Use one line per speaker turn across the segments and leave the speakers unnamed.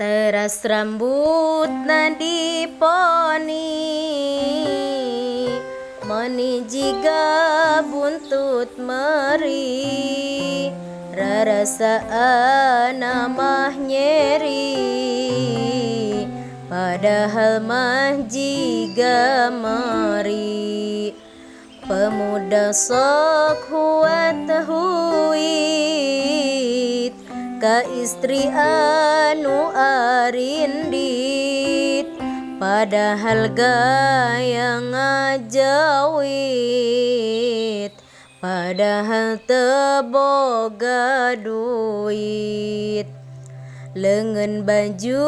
Teras rambut nadiponi, mani jiga buntut meri, rarasaan mah nyeri, padahal mah jiga meri. Pemuda sok huat huit, ka istri anu arindit, padahal gaya ngajawit, padahal teboga duit. Leungeun baju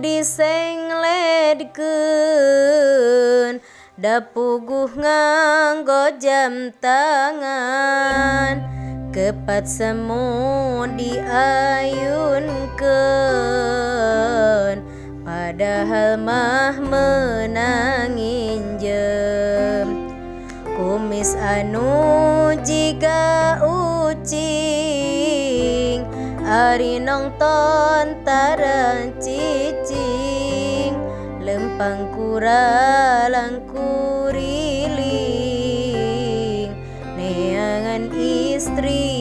disengledkeun, da puguh nganggo jam tangan, kepat semu diayunkeun, padahal mah meunang nginjem. Kumis anu jiga ucing, ari nongton tara cicing, lempang kuralang kuriling, neangan istri